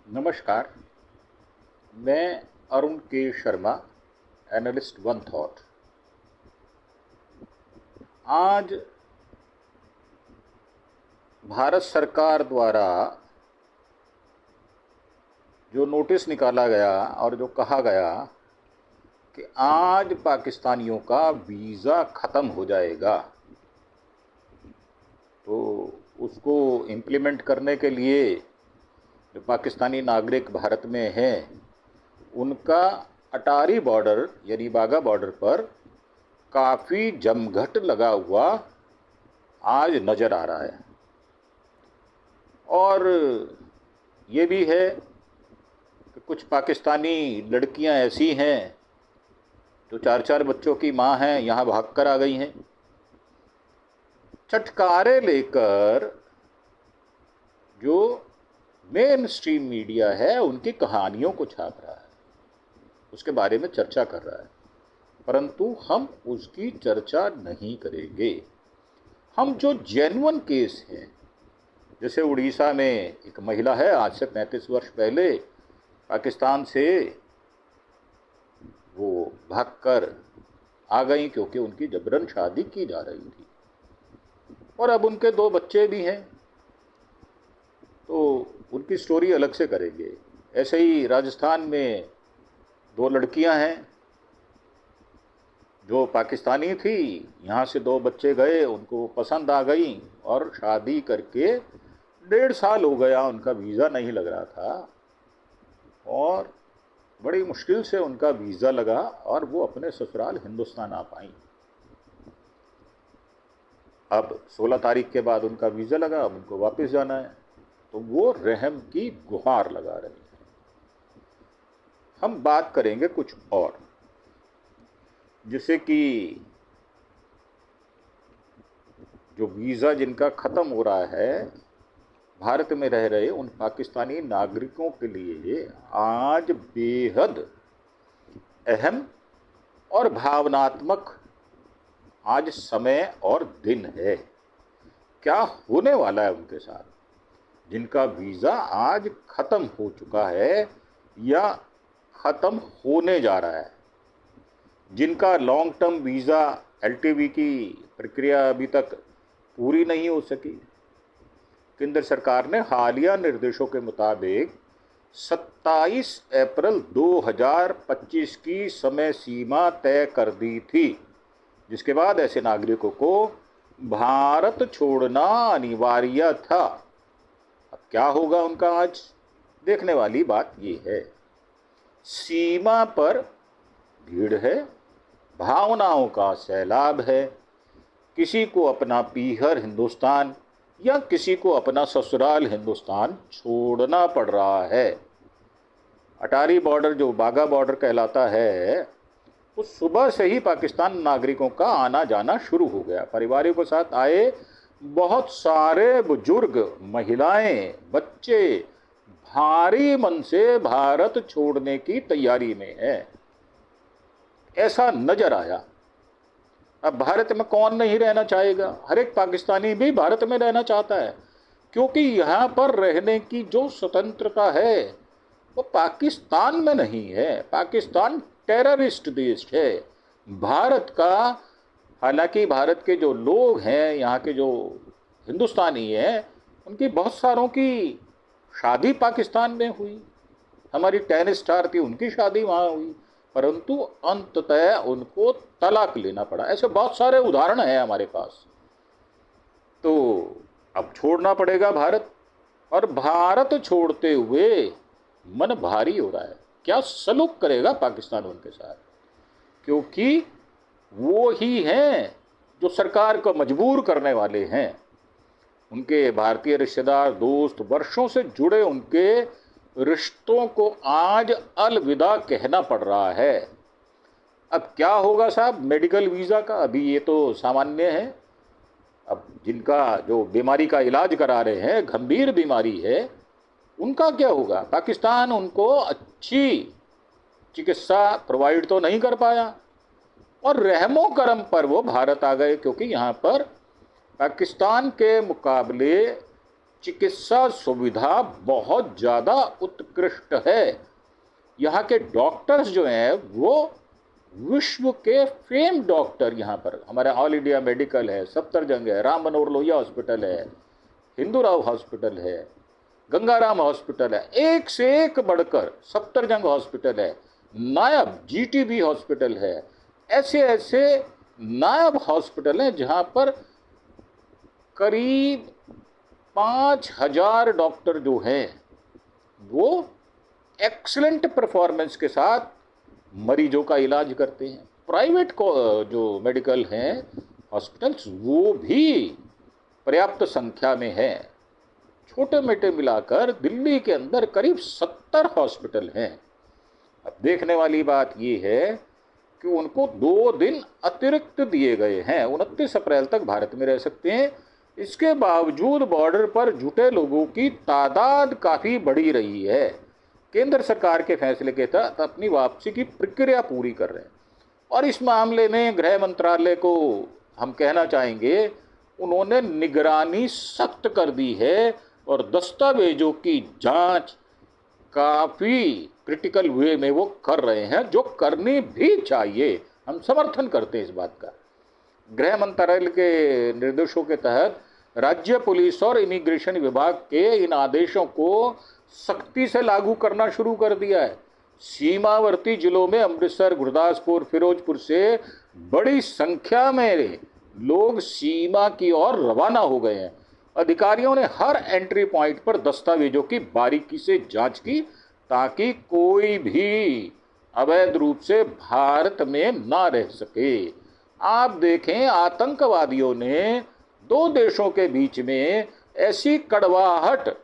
नमस्कार। मैं अरुण के शर्मा, एनालिस्ट वन थॉट। आज भारत सरकार द्वारा जो नोटिस निकाला गया और जो कहा गया कि आज पाकिस्तानियों का वीज़ा ख़त्म हो जाएगा, तो उसको इम्प्लीमेंट करने के लिए जो पाकिस्तानी नागरिक भारत में हैं, उनका अटारी बॉर्डर यानी बाघा बॉर्डर पर काफ़ी जमघट लगा हुआ आज नज़र आ रहा है। और ये भी है कि कुछ पाकिस्तानी लड़कियां ऐसी हैं जो 4-4 बच्चों की मां हैं, यहाँ भाग कर आ गई हैं। चटकारे लेकर जो मेन स्ट्रीम मीडिया है उनकी कहानियों को छाप रहा है, उसके बारे में चर्चा कर रहा है, परंतु हम उसकी चर्चा नहीं करेंगे। हम जो जेन्युइन केस हैं, जैसे उड़ीसा में एक महिला है, आज से 35 वर्ष पहले पाकिस्तान से वो भागकर आ गई क्योंकि उनकी जबरन शादी की जा रही थी और अब उनके 2 बच्चे भी हैं, तो उनकी स्टोरी अलग से करेंगे। ऐसे ही राजस्थान में 2 लड़कियां हैं जो पाकिस्तानी थी, यहाँ से 2 बच्चे गए, उनको पसंद आ गई और शादी करके 1.5 साल हो गया, उनका वीज़ा नहीं लग रहा था और बड़ी मुश्किल से उनका वीज़ा लगा और वो अपने ससुराल हिंदुस्तान आ पाई। अब 16 तारीख के बाद उनका वीज़ा लगा, अब उनको वापस जाना है, तो वो रहम की गुहार लगा रही है। हम बात करेंगे कुछ और, जैसे कि जो वीज़ा जिनका ख़त्म हो रहा है, भारत में रह रहे उन पाकिस्तानी नागरिकों के लिए आज बेहद अहम और भावनात्मक आज समय और दिन है। क्या होने वाला है उनके साथ, जिनका वीज़ा आज ख़त्म हो चुका है या ख़त्म होने जा रहा है, जिनका लॉन्ग टर्म वीज़ा LTV की प्रक्रिया अभी तक पूरी नहीं हो सकी। केंद्र सरकार ने हालिया निर्देशों के मुताबिक 27 अप्रैल 2025 की समय सीमा तय कर दी थी, जिसके बाद ऐसे नागरिकों को भारत छोड़ना अनिवार्य था। अब क्या होगा उनका, आज देखने वाली बात ये है। सीमा पर भीड़ है, भावनाओं का सैलाब है, किसी को अपना पीहर हिंदुस्तान या किसी को अपना ससुराल हिंदुस्तान छोड़ना पड़ रहा है। अटारी बॉर्डर जो बाघा बॉर्डर कहलाता है, उस सुबह से ही पाकिस्तान नागरिकों का आना जाना शुरू हो गया। परिवारों के साथ आए बहुत सारे बुजुर्ग, महिलाएं, बच्चे भारी मन से भारत छोड़ने की तैयारी में है, ऐसा नजर आया। अब भारत में कौन नहीं रहना चाहेगा, हर एक पाकिस्तानी भी भारत में रहना चाहता है, क्योंकि यहाँ पर रहने की जो स्वतंत्रता है वो पाकिस्तान में नहीं है। पाकिस्तान टेररिस्ट देश है भारत का। हालांकि भारत के जो लोग हैं, यहाँ के जो हिंदुस्तानी हैं, उनकी बहुत सारों की शादी पाकिस्तान में हुई। हमारी टेनिस स्टार थी, उनकी शादी वहाँ हुई, परंतु अंततः उनको तलाक लेना पड़ा। ऐसे बहुत सारे उदाहरण हैं हमारे पास। तो अब छोड़ना पड़ेगा भारत, और भारत छोड़ते हुए मन भारी हो रहा है। क्या सलूक करेगा पाकिस्तान उनके साथ, क्योंकि वो ही हैं जो सरकार को मजबूर करने वाले हैं। उनके भारतीय रिश्तेदार, दोस्त, वर्षों से जुड़े उनके रिश्तों को आज अलविदा कहना पड़ रहा है। अब क्या होगा साहब मेडिकल वीज़ा का, अभी ये तो सामान्य है। अब जिनका जो बीमारी का इलाज करा रहे हैं, गंभीर बीमारी है, उनका क्या होगा। पाकिस्तान उनको अच्छी चिकित्सा प्रोवाइड तो नहीं कर पाया और रहमो करम पर वो भारत आ गए, क्योंकि यहाँ पर पाकिस्तान के मुकाबले चिकित्सा सुविधा बहुत ज़्यादा उत्कृष्ट है। यहाँ के डॉक्टर्स जो हैं वो विश्व के फेम डॉक्टर, यहाँ पर हमारा ऑल इंडिया मेडिकल है, सफदरजंग है, राम मनोहर लोहिया हॉस्पिटल है, हिंदूराव हॉस्पिटल है, गंगाराम हॉस्पिटल है, एक से एक बढ़कर सफदरजंग हॉस्पिटल है, नायब जीटीबी हॉस्पिटल है, ऐसे ऐसे नायब हॉस्पिटल हैं जहाँ पर करीब 5,000 डॉक्टर जो हैं वो एक्सलेंट परफॉर्मेंस के साथ मरीजों का इलाज करते हैं। प्राइवेट को जो मेडिकल हैं हॉस्पिटल्स वो भी पर्याप्त संख्या में हैं। छोटे मोटे मिलाकर दिल्ली के अंदर करीब 70 हॉस्पिटल हैं। अब देखने वाली बात ये है कि उनको 2 दिन अतिरिक्त दिए गए हैं, 29 अप्रैल तक भारत में रह सकते हैं। इसके बावजूद बॉर्डर पर जुटे लोगों की तादाद काफ़ी बढ़ी रही है। केंद्र सरकार के फैसले के तहत अपनी वापसी की प्रक्रिया पूरी कर रहे हैं और इस मामले में गृह मंत्रालय को हम कहना चाहेंगे उन्होंने निगरानी सख्त कर दी है और दस्तावेजों की जांच काफ़ी क्रिटिकल वे में वो कर रहे हैं, जो करनी भी चाहिए। हम समर्थन करते हैं इस बात का। गृह मंत्रालय के निर्देशों के तहत राज्य पुलिस और इमिग्रेशन विभाग के इन आदेशों को सख्ती से लागू करना शुरू कर दिया है। सीमावर्ती जिलों में अमृतसर, गुरदासपुर, फिरोजपुर से बड़ी संख्या में लोग सीमा की ओर रवाना हो गए हैं। अधिकारियों ने हर एंट्री पॉइंट पर दस्तावेजों की बारीकी से जांच की ताकि कोई भी अवैध रूप से भारत में ना रह सके। आप देखें, आतंकवादियों ने 2 देशों के बीच में ऐसी कड़वाहट,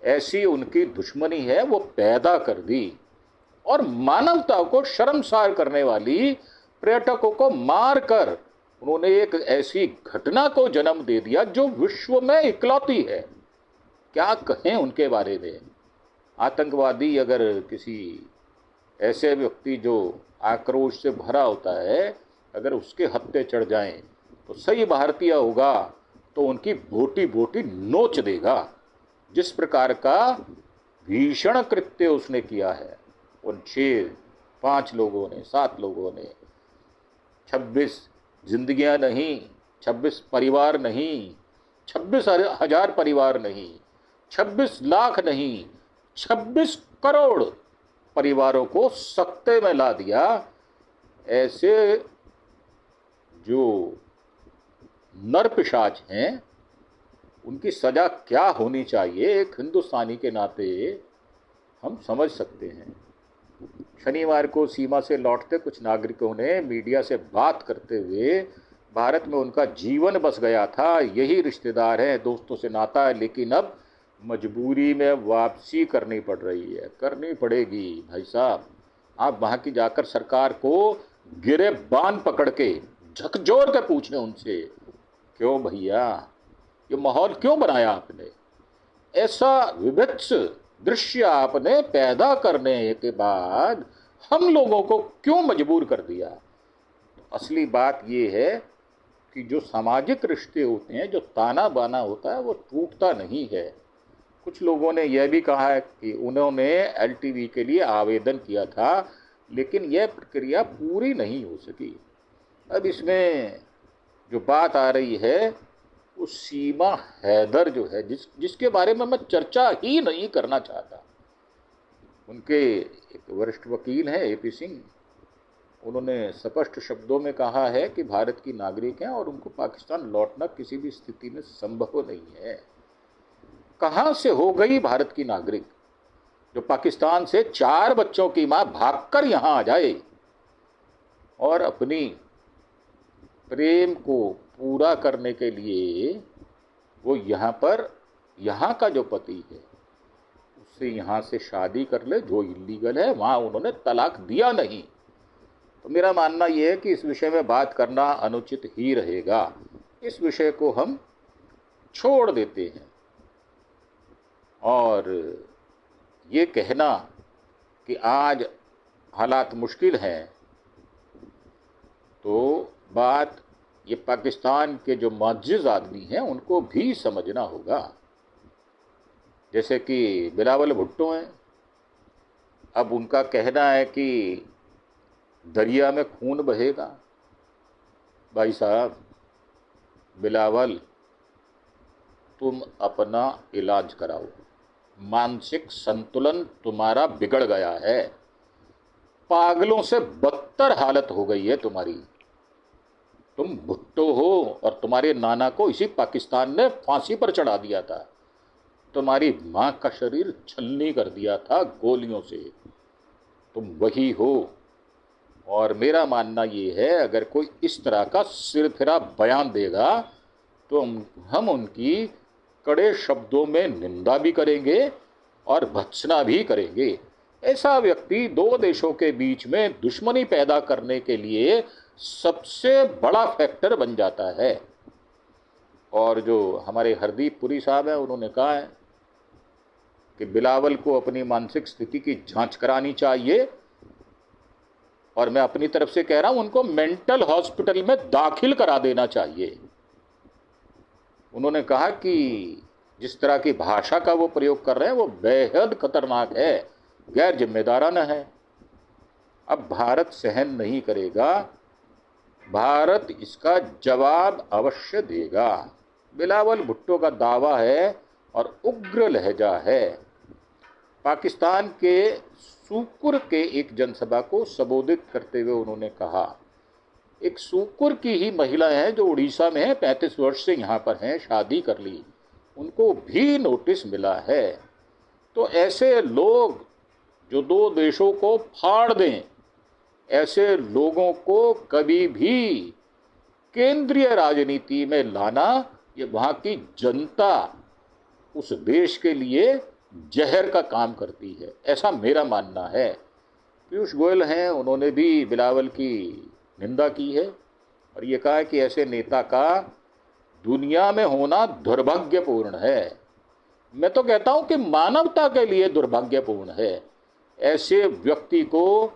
ऐसी उनकी दुश्मनी है वो पैदा कर दी और मानवता को शर्मसार करने वाली पर्यटकों को मारकर उन्होंने एक ऐसी घटना को जन्म दे दिया जो विश्व में इकलौती है। क्या कहें उनके बारे में। आतंकवादी अगर किसी ऐसे व्यक्ति जो आक्रोश से भरा होता है अगर उसके हत्थे चढ़ जाएं तो सही भारतीय होगा तो उनकी बोटी बोटी नोच देगा। जिस प्रकार का भीषण कृत्य उसने किया है उन 5 लोगों ने, 7 लोगों ने, 26 जिंदगियां नहीं, 26 परिवार नहीं, 26,000 परिवार नहीं, 26 लाख नहीं, 26 करोड़ परिवारों को सख्ते में ला दिया। ऐसे जो नरपिशाच हैं उनकी सजा क्या होनी चाहिए एक हिंदुस्तानी के नाते हम समझ सकते हैं। शनिवार को सीमा से लौटते कुछ नागरिकों ने मीडिया से बात करते हुए भारत में उनका जीवन बस गया था, यही रिश्तेदार हैं, दोस्तों से नाता है, लेकिन अब मजबूरी में वापसी करनी पड़ रही है। करनी पड़ेगी भाई साहब। आप वहाँ की जाकर सरकार को गिरेबान पकड़ के झकझोर के पूछें उनसे, क्यों भैया ये माहौल क्यों बनाया आपने, ऐसा विभत्स दृश्य आपने पैदा करने के बाद हम लोगों को क्यों मजबूर कर दिया। तो असली बात ये है कि जो सामाजिक रिश्ते होते हैं, जो ताना बाना होता है वो टूटता नहीं है। कुछ लोगों ने यह भी कहा है कि उन्होंने एलटीवी के लिए आवेदन किया था लेकिन यह प्रक्रिया पूरी नहीं हो सकी। अब इसमें जो बात आ रही है वो सीमा हैदर जो है जिसके बारे में मैं चर्चा ही नहीं करना चाहता। उनके एक वरिष्ठ वकील हैं एपी सिंह, उन्होंने स्पष्ट शब्दों में कहा है कि भारत की नागरिक हैं और उनको पाकिस्तान लौटना किसी भी स्थिति में संभव नहीं है। कहाँ से हो गई भारत की नागरिक जो पाकिस्तान से 4 बच्चों की माँ भागकर यहाँ आ जाए और अपनी प्रेम को पूरा करने के लिए वो यहाँ का जो पति है उससे यहाँ से शादी कर ले, जो इलीगल है। वहाँ उन्होंने तलाक दिया नहीं। तो मेरा मानना ये है कि इस विषय में बात करना अनुचित ही रहेगा। इस विषय को हम छोड़ देते हैं और ये कहना कि आज हालात मुश्किल हैं, तो बात ये पाकिस्तान के जो मुअज़्ज़िज़ आदमी हैं उनको भी समझना होगा। जैसे कि बिलावल भुट्टो हैं। अब उनका कहना है कि दरिया में खून बहेगा। भाई साहब बिलावल, तुम अपना इलाज कराओ। मानसिक संतुलन तुम्हारा बिगड़ गया है। पागलों से बदतर हालत हो गई है तुम्हारी। तुम भुट्टो हो और तुम्हारे नाना को इसी पाकिस्तान ने फांसी पर चढ़ा दिया था। तुम्हारी मां का शरीर छलनी कर दिया था गोलियों से। तुम वही हो। और मेरा मानना ये है, अगर कोई इस तरह का सिरफिरा बयान देगा तो हम उनकी कड़े शब्दों में निंदा भी करेंगे और भत्सना भी करेंगे। ऐसा व्यक्ति दो देशों के बीच में दुश्मनी पैदा करने के लिए सबसे बड़ा फैक्टर बन जाता है। और जो हमारे हरदीप पुरी साहब हैं, उन्होंने कहा है कि बिलावल को अपनी मानसिक स्थिति की जांच करानी चाहिए, और मैं अपनी तरफ से कह रहा हूं उनको मेंटल हॉस्पिटल में दाखिल करा देना चाहिए। उन्होंने कहा कि जिस तरह की भाषा का वो प्रयोग कर रहे हैं वो बेहद खतरनाक है, गैर जिम्मेदाराना है। अब भारत सहन नहीं करेगा, भारत इसका जवाब अवश्य देगा। बिलावल भुट्टो का दावा है और उग्र लहजा है। पाकिस्तान के सूकुर के एक जनसभा को संबोधित करते हुए उन्होंने कहा, एक सूकुर की ही महिला है जो उड़ीसा में है, 35 वर्ष से यहाँ पर हैं, शादी कर ली, उनको भी नोटिस मिला है। तो ऐसे लोग जो दो देशों को फाड़ दें, ऐसे लोगों को कभी भी केंद्रीय राजनीति में लाना, ये वहाँ की जनता उस देश के लिए जहर का काम करती है, ऐसा मेरा मानना है। पीयूष गोयल हैं, उन्होंने भी बिलावल की निंदा की है और ये कहा है कि ऐसे नेता का दुनिया में होना दुर्भाग्यपूर्ण है। मैं तो कहता हूं कि मानवता के लिए दुर्भाग्यपूर्ण है। ऐसे व्यक्ति को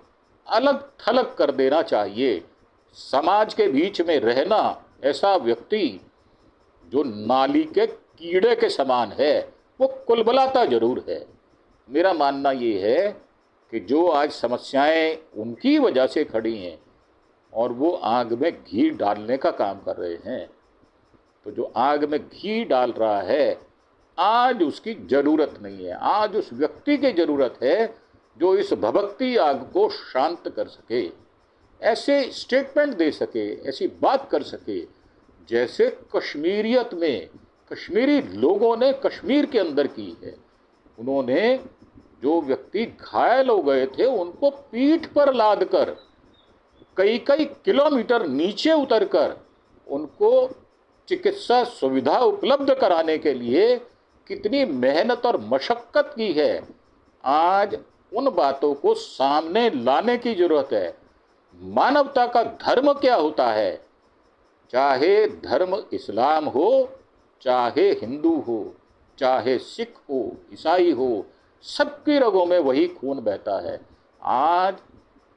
अलग थलग कर देना चाहिए। समाज के बीच में रहना, ऐसा व्यक्ति जो नाली के कीड़े के समान है, वो कुलबलाता जरूर है। मेरा मानना ये है कि जो आज समस्याएं उनकी वजह से खड़ी हैं और वो आग में घी डालने का काम कर रहे हैं, तो जो आग में घी डाल रहा है आज उसकी ज़रूरत नहीं है। आज उस व्यक्ति की ज़रूरत है जो इस भभकती आग को शांत कर सके, ऐसे स्टेटमेंट दे सके, ऐसी बात कर सके जैसे कश्मीरियत में कश्मीरी लोगों ने कश्मीर के अंदर की है। उन्होंने जो व्यक्ति घायल हो गए थे उनको पीठ पर लाद कर कई कई किलोमीटर नीचे उतरकर उनको चिकित्सा सुविधा उपलब्ध कराने के लिए कितनी मेहनत और मशक्कत की है। आज उन बातों को सामने लाने की जरूरत है। मानवता का धर्म क्या होता है, चाहे धर्म इस्लाम हो, चाहे हिंदू हो, चाहे सिख हो, ईसाई हो, सबकी रगों में वही खून बहता है। आज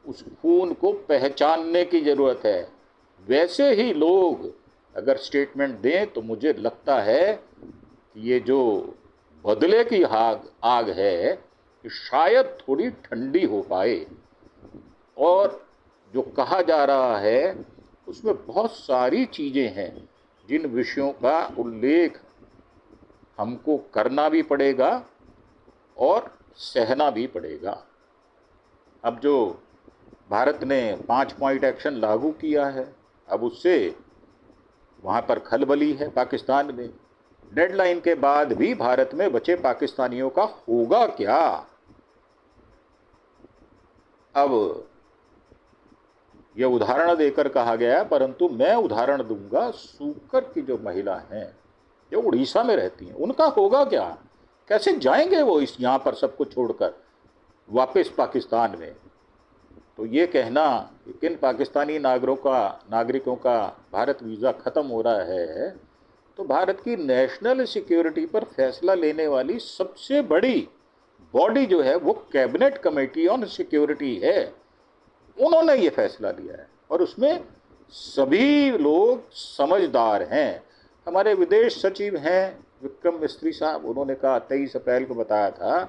उस खून को पहचानने की ज़रूरत है। वैसे ही लोग अगर स्टेटमेंट दें तो मुझे लगता है कि ये जो बदले की आग है कि शायद थोड़ी ठंडी हो पाए। और जो कहा जा रहा है उसमें बहुत सारी चीज़ें हैं जिन विषयों का उल्लेख हमको करना भी पड़ेगा और सहना भी पड़ेगा। अब जो भारत ने 5 पॉइंट एक्शन लागू किया है, अब उससे वहाँ पर खलबली है पाकिस्तान में। डेडलाइन के बाद भी भारत में बचे पाकिस्तानियों का होगा क्या? अब यह उदाहरण देकर कहा गया, परंतु मैं उदाहरण दूंगा सूकर की जो महिला हैं जो उड़ीसा में रहती हैं, उनका होगा क्या? कैसे जाएंगे वो इस यहाँ पर सबको छोड़कर वापस पाकिस्तान में? तो ये कहना कि किन पाकिस्तानी नागरिकों का भारत वीज़ा ख़त्म हो रहा है, तो भारत की नेशनल सिक्योरिटी पर फैसला लेने वाली सबसे बड़ी बॉडी जो है वो कैबिनेट कमेटी ऑन सिक्योरिटी है। उन्होंने ये फैसला लिया है और उसमें सभी लोग समझदार हैं। हमारे विदेश सचिव हैं, विक्रम मिस्त्री साहब, उन्होंने कहा 23 अप्रैल को बताया था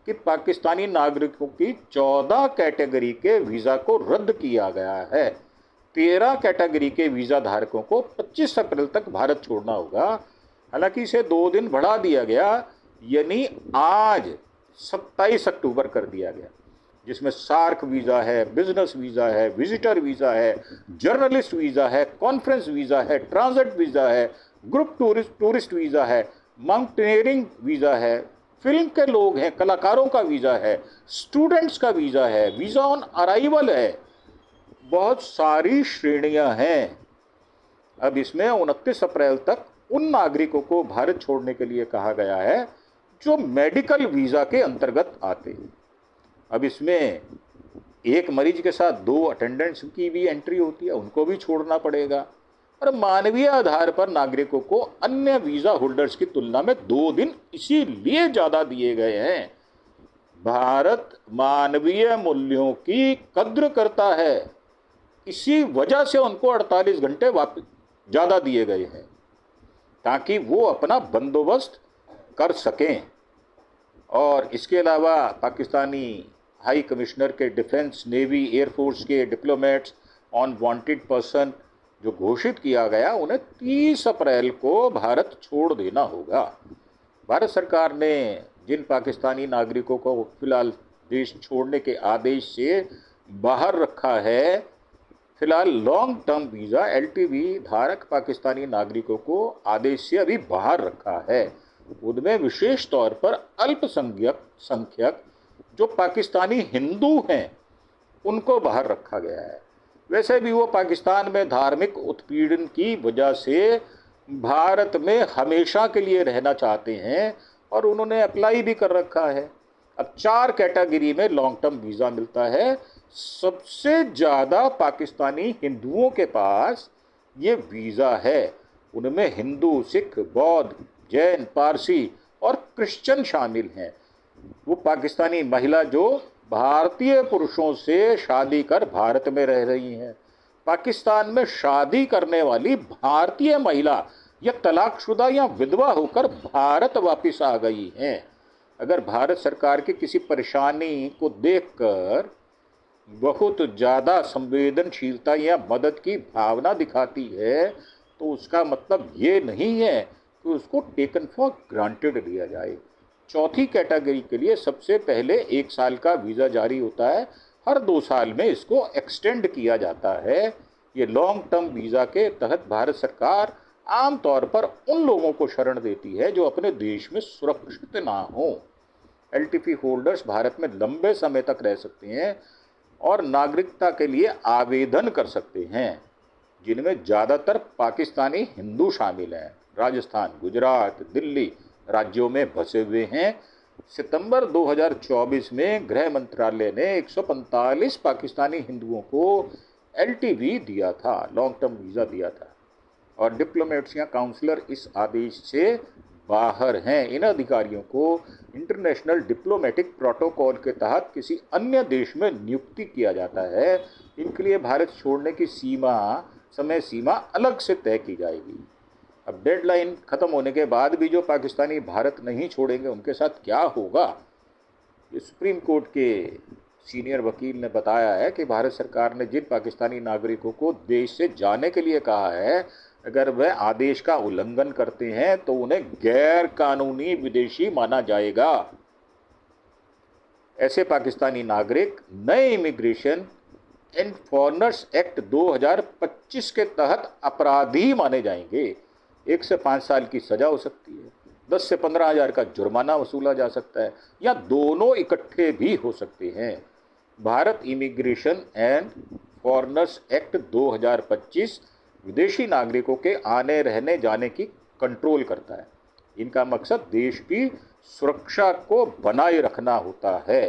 कि पाकिस्तानी नागरिकों की 14 कैटेगरी के वीज़ा को रद्द किया गया है। 13 कैटेगरी के वीज़ा धारकों को 25 अप्रैल तक भारत छोड़ना होगा। हालांकि इसे 2 दिन बढ़ा दिया गया, यानी आज 27 अक्टूबर कर दिया गया, जिसमें सार्क वीज़ा है, बिजनेस वीज़ा है, विजिटर वीज़ा है, जर्नलिस्ट वीज़ा है, कॉन्फ्रेंस वीज़ा है, ट्रांजिट वीज़ा है, ग्रुप टूरिस्ट वीज़ा है, माउंटेनियरिंग वीज़ा है, फिल्म के लोग हैं, कलाकारों का वीज़ा है, स्टूडेंट्स का वीज़ा है, वीज़ा ऑन अराइवल है, बहुत सारी श्रेणियां हैं। अब इसमें 29 अप्रैल तक उन नागरिकों को भारत छोड़ने के लिए कहा गया है जो मेडिकल वीज़ा के अंतर्गत आते हैं। अब इसमें एक मरीज के साथ 2 अटेंडेंट्स की भी एंट्री होती है, उनको भी छोड़ना पड़ेगा। और मानवीय आधार पर नागरिकों को अन्य वीज़ा होल्डर्स की तुलना में 2 दिन इसीलिए ज़्यादा दिए गए हैं। भारत मानवीय मूल्यों की कद्र करता है, इसी वजह से उनको 48 घंटे वापस ज़्यादा दिए गए हैं ताकि वो अपना बंदोबस्त कर सकें। और इसके अलावा पाकिस्तानी हाई कमिश्नर के डिफेंस, नेवी, एयरफोर्स के डिप्लोमेट्स ऑन वांटेड पर्सन जो घोषित किया गया, उन्हें 30 अप्रैल को भारत छोड़ देना होगा। भारत सरकार ने जिन पाकिस्तानी नागरिकों को फिलहाल देश छोड़ने के आदेश से बाहर रखा है, फिलहाल लॉन्ग टर्म वीज़ा LTV धारक पाकिस्तानी नागरिकों को आदेश से अभी बाहर रखा है। उनमें विशेष तौर पर अल्पसंख्यक जो पाकिस्तानी हिंदू हैं उनको बाहर रखा गया है। वैसे भी वो पाकिस्तान में धार्मिक उत्पीड़न की वजह से भारत में हमेशा के लिए रहना चाहते हैं और उन्होंने अप्लाई भी कर रखा है। अब 4 कैटेगरी में लॉन्ग टर्म वीज़ा मिलता है। सबसे ज़्यादा पाकिस्तानी हिंदुओं के पास ये वीज़ा है। उनमें हिंदू, सिख, बौद्ध, जैन, पारसी और क्रिश्चियन शामिल हैं। वो पाकिस्तानी महिला जो भारतीय पुरुषों से शादी कर भारत में रह रही हैं। पाकिस्तान में शादी करने वाली भारतीय महिला या तलाकशुदा या विधवा होकर भारत वापस आ गई हैं। अगर भारत सरकार की किसी परेशानी को देखकर बहुत ज़्यादा संवेदनशीलता या मदद की भावना दिखाती है तो उसका मतलब ये नहीं है कि उसको टेकन फॉर ग्रांटेड लिया जाए। चौथी कैटेगरी के लिए सबसे पहले 1 साल का वीज़ा जारी होता है, हर 2 साल में इसको एक्सटेंड किया जाता है। ये लॉन्ग टर्म वीज़ा के तहत भारत सरकार आमतौर पर उन लोगों को शरण देती है जो अपने देश में सुरक्षित ना हों। LTP होल्डर्स भारत में लंबे समय तक रह सकते हैं और नागरिकता के लिए आवेदन कर सकते हैं, जिनमें ज़्यादातर पाकिस्तानी हिंदू शामिल हैं। राजस्थान, गुजरात, दिल्ली राज्यों में बसे हुए हैं। सितंबर 2024 में गृह मंत्रालय ने 145 पाकिस्तानी हिंदुओं को LTV दिया था, लॉन्ग टर्म वीज़ा दिया था, और डिप्लोमेट्स या काउंसलर इस आदेश से बाहर हैं। इन अधिकारियों को इंटरनेशनल डिप्लोमेटिक प्रोटोकॉल के तहत किसी अन्य देश में नियुक्ति किया जाता है। इनके लिए भारत छोड़ने की समय सीमा अलग से तय की जाएगी। अब डेडलाइन ख़त्म होने के बाद भी जो पाकिस्तानी भारत नहीं छोड़ेंगे उनके साथ क्या होगा, ये सुप्रीम कोर्ट के सीनियर वकील ने बताया है कि भारत सरकार ने जिन पाकिस्तानी नागरिकों को देश से जाने के लिए कहा है, अगर वह आदेश का उल्लंघन करते हैं तो उन्हें गैर कानूनी विदेशी माना जाएगा। ऐसे पाकिस्तानी नागरिक नए इमिग्रेशन एंड फॉरेनर्स एक्ट 2025 के तहत अपराधी माने जाएंगे। 1 से 5 साल की सज़ा हो सकती है, 10 से 15 हज़ार का जुर्माना वसूला जा सकता है, या दोनों इकट्ठे भी हो सकते हैं। Bharat immigration and foreigners act 2025 विदेशी नागरिकों के आने, रहने, जाने की कंट्रोल करता है। इनका मकसद देश की सुरक्षा को बनाए रखना होता है।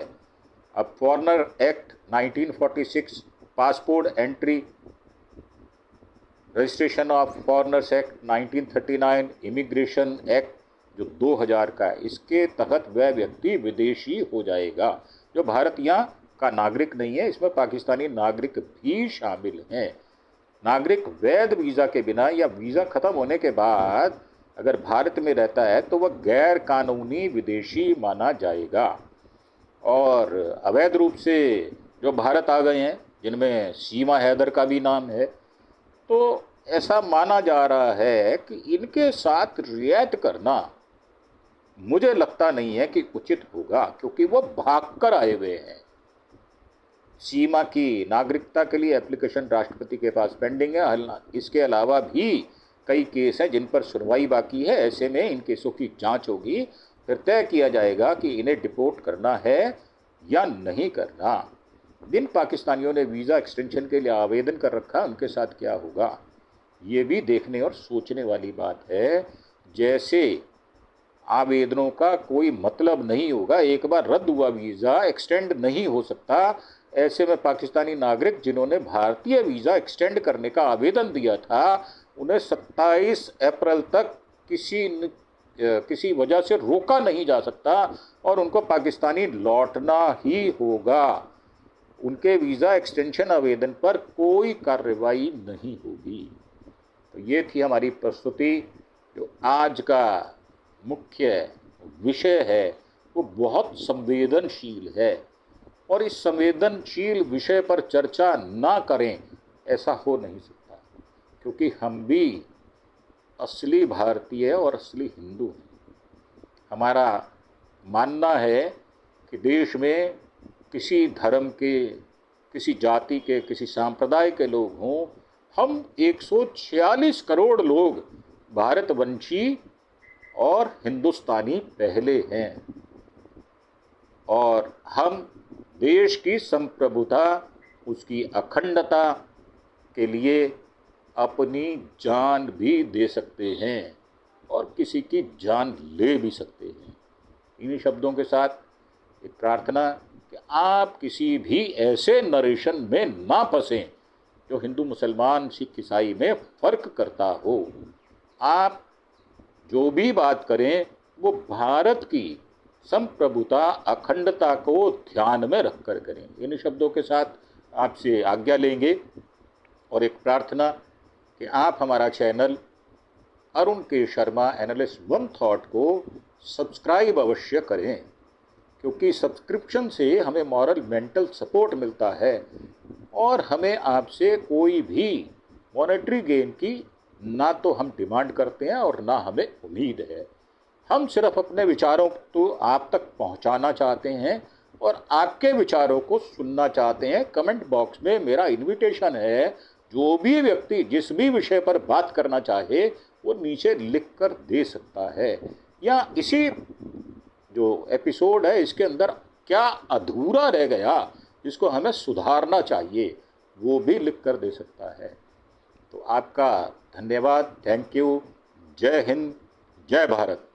अब foreigner act 1946, passport entry registration of foreigners act 1939, immigration act जो 2000 का है, इसके तहत वह व्यक्ति विदेशी हो जाएगा जो भारत यहाँ का नागरिक नहीं है। इसमें पाकिस्तानी नागरिक भी शामिल हैं। नागरिक वैध वीज़ा के बिना या वीज़ा ख़त्म होने के बाद अगर भारत में रहता है तो वह गैर कानूनी विदेशी माना जाएगा। और अवैध रूप से जो भारत आ गए हैं, जिनमें सीमा हैदर का भी नाम है, तो ऐसा माना जा रहा है कि इनके साथ रियायत करना मुझे लगता नहीं है कि उचित होगा, क्योंकि वो भागकर आए हुए हैं। सीमा की नागरिकता के लिए एप्लीकेशन राष्ट्रपति के पास पेंडिंग है। इसके अलावा भी कई केस हैं जिन पर सुनवाई बाकी है। ऐसे में इन केसों की जांच होगी, फिर तय किया जाएगा कि इन्हें डिपोर्ट करना है या नहीं करना। जिन पाकिस्तानियों ने वीज़ा एक्सटेंशन के लिए आवेदन कर रखा, उनके साथ क्या होगा, ये भी देखने और सोचने वाली बात है। जैसे आवेदनों का कोई मतलब नहीं होगा, एक बार रद्द हुआ वीज़ा एक्सटेंड नहीं हो सकता। ऐसे में पाकिस्तानी नागरिक जिन्होंने भारतीय वीज़ा एक्सटेंड करने का आवेदन दिया था, उन्हें 27 अप्रैल तक किसी वजह से रोका नहीं जा सकता और उनको पाकिस्तानी लौटना ही होगा। उनके वीज़ा एक्सटेंशन आवेदन पर कोई कार्रवाई नहीं होगी। तो ये थी हमारी प्रस्तुति। जो आज का मुख्य विषय है वो बहुत संवेदनशील है, और इस संवेदनशील विषय पर चर्चा ना करें ऐसा हो नहीं सकता, क्योंकि हम भी असली भारतीय और असली हिंदू हैं। हमारा मानना है कि देश में किसी धर्म के, किसी जाति के, किसी संप्रदाय के लोग हों, हम 146 करोड़ लोग भारतवंशी और हिंदुस्तानी पहले हैं, और हम देश की संप्रभुता, उसकी अखंडता के लिए अपनी जान भी दे सकते हैं और किसी की जान ले भी सकते हैं। इन्हीं शब्दों के साथ एक प्रार्थना कि आप किसी भी ऐसे नरेशन में ना फंसें जो हिंदू, मुसलमान, सिख, ईसाई में फ़र्क करता हो। आप जो भी बात करें वो भारत की संप्रभुता, अखंडता को ध्यान में रखकर करें। इन शब्दों के साथ आपसे आज्ञा लेंगे, और एक प्रार्थना कि आप हमारा चैनल अरुण के शर्मा एनालिस्ट वन थॉट को सब्सक्राइब अवश्य करें, क्योंकि सब्सक्रिप्शन से हमें मॉरल मेंटल सपोर्ट मिलता है और हमें आपसे कोई भी मॉनेटरी गेन की ना तो हम डिमांड करते हैं और ना हमें उम्मीद है। हम सिर्फ अपने विचारों को आप तक पहुंचाना चाहते हैं और आपके विचारों को सुनना चाहते हैं। कमेंट बॉक्स में मेरा इनविटेशन है, जो भी व्यक्ति जिस भी विषय पर बात करना चाहे वो नीचे लिख कर दे सकता है, या इसी जो एपिसोड है इसके अंदर क्या अधूरा रह गया जिसको हमें सुधारना चाहिए, वो भी लिख कर दे सकता है। तो आपका धन्यवाद, थैंक यू। जय हिंद, जय भारत।